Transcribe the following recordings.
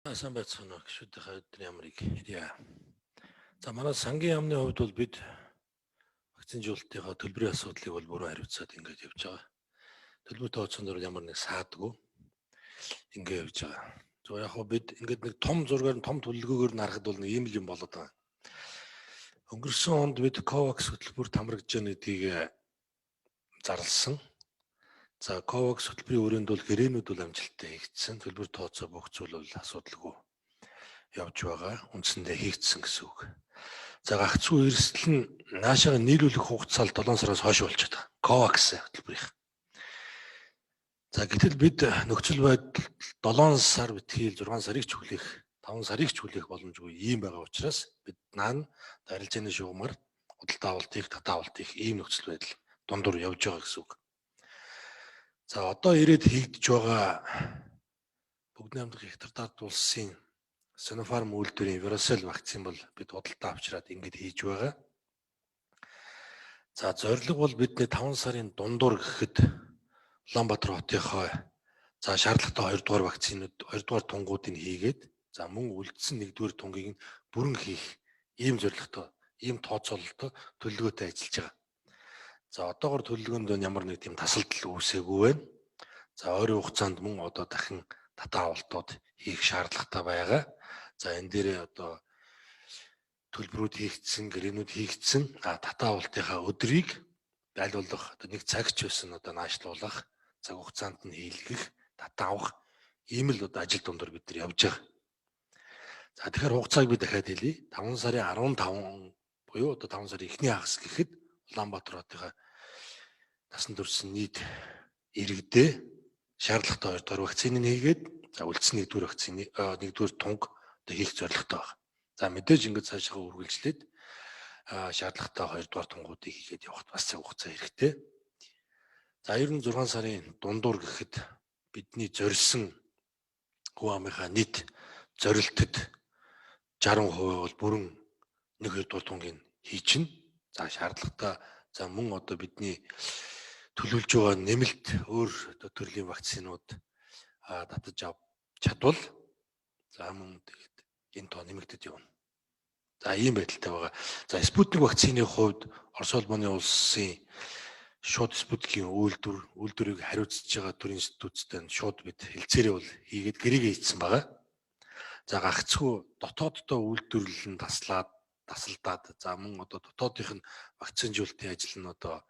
Сайн байцгаана уу гişүүдийнхээ өдрийн ямрыг хэлье. За манай сангийн яамны хувьд бол бид вакцинжуулалтынхаа төлбөрийн асуудлыг бол бүрэн хариуцаад ингэж явж байгаа. Төлбөр тооцоон дээр ямар нэг саадгүй ингэ явж байгаа. За яг хөө бид ингээд нэг том зургаар том төлөвлөгөөр нь харахад бол нэг ийм л юм болоод байгаа. Өнгөрсөн онд бид COVAX хөтөлбөрт хамрагдж байгаа гэдгийг зарласан. За COVAX хөтөлбөрийн өрөөнд бол гэрээнүүд бол амжилттай хийгдсэн. Төлбөр тооцоо бүх зүйл бол асуудалгүй явж байгаа. Үндсэндээ хийгдсэн гэсэн үг. За гагцхүү эрсдэл нь наашаага нийлүүлэх хугацаа 7 сараас хойш болчиход байгаа. COVAX хөтөлбөрийнх. За гэтэл бид нөхцөл байдал 7 сар битгийл 6 сарыг ч хүлээх, 5 сарыг ч хүлээх боломжгүй ийм байгаа учраас бид наан арилжааны шугамар худалдаа авалтыг, татаа авалтыг ийм нөхцөл байдал дундуур явж байгаа гэсэн үг. За одоо ирээд хийгдэж байгаа Бүгдний хамтрах Хятад улсын Sinopharm үйлдвэрийн Verocell вакцин бол бид худалдаа авчираад ингэж хийж байгаа. За зорилго бол бидний 5 сарын дундуур гэхэд Улаанбаатар хотынхоо за шаардлагатай 2 дугаар вакцинууд 2 дугаар тунгуудыг хийгээд за мөн үлдсэн 1 дугаар тунгийг нь бүрэн хийх ийм зорилготой, ийм тооцоололтой төлөвлөгөөтэй ажиллаж байгаа. За одоогор төлөвлөгөөнд ямар нэг тийм тасалдал үүсээгүй байна. За ойрын хугацаанд мөн одоо дахин татаа авалтууд хийх шаардлагатай байгаа. За энэ дээрээ одоо төлбөрүүд хийгдсэн, гэрээнүүд хийгдсэн, татаа авалтынхаа өдрийг байлуулах, одоо нэг цаг ч байсан одоо наашлуулах, цаг хугацаанд нь хийлгэх, татаа авах ийм л одоо ажил дундуур бид нар явж байгаа. За тэгэхээр хугацааг би дахиад хэлье. 5 сарын 15 буюу одоо 5 сарын эхний хагас гэхэд Улаанбаатар хотынхаа насан турш нийт иргэдээ шаардлагатай 2 дугаар вакциныг хийгээд за үлдсэн 1 дугаар вакцины 1 дугаар тунг одоо хийх зорилготой байна. За мэдээж ингэж цаашаа үргэлжлээд шаардлагатай 2 дугаар тунгуудыг хийгээд явахд бас цаг хугацаа хэрэгтэй. За 96 сарын дундуур гэхэд бидний зорьсон хүн амынхаа нийт зорилтод 60% бол бүрэн 1-2 дугаар тунгийг хийчихнэ. За шаардлагатай за мөн одоо бидний төлөвлөж байгаа нэмэлт өөр төрлийн вакцинууд татаж авч чадвал за мөн тэгэхэд энэ тоо нэмэгдэж явна. За ийм байдалтай байгаа. За Спутник вакцины хувьд Орос улбаны улсын шууд Спутникийн үйлдвэрийг хариуцж байгаа төр институттай шууд бид хэлцээрээ бол хийгээд гэрээгээ хийсэн байгаа. За гагцхүү дотооддоо үйлдвэрлэл нь тасалдаад за мөн одоо дотоодынх нь вакцинжуулалтын ажил нь одоо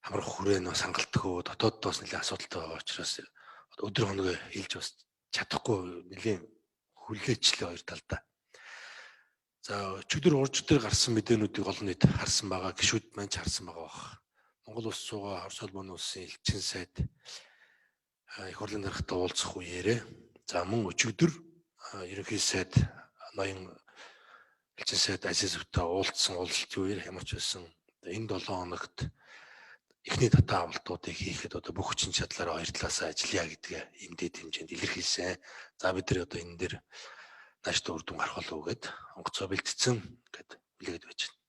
хамрах хүрээн хангалтгүй дотооддоос нэлээд асуудалтай байгаа учраас өдөр хоног хэлж бас чадахгүй нэлээд хүлээчлээ хоёр талдаа. За өчигдөр урж дээр гарсан мэдээнүүдийг олон нийт харсан байгаа, гишүүд маань ч харсан байгаа бах. Монгол улс суугаа Орос улбаны улсын элчин сайд их хурлын даргатай уулзах үеэрээ за мөн өчигдөр ерөнхий сайд ноён элчин сайд Азизовтай уулзсан уулзалтын үеэр ямар ч байсан энэ 7 хоногт эхний татаа авалтуудыг хийхэд одоо бүх хүчин чадлаараа хоёр талаасаа ажиллая гэдгээ эндээд хэмжээнд илэрхийлсэн. За бид нар одоо энэ дээр нааштай үр дүн гарах болов уу гэд онгоцоо бэлтцсэн гэд үлээгээд байж байна.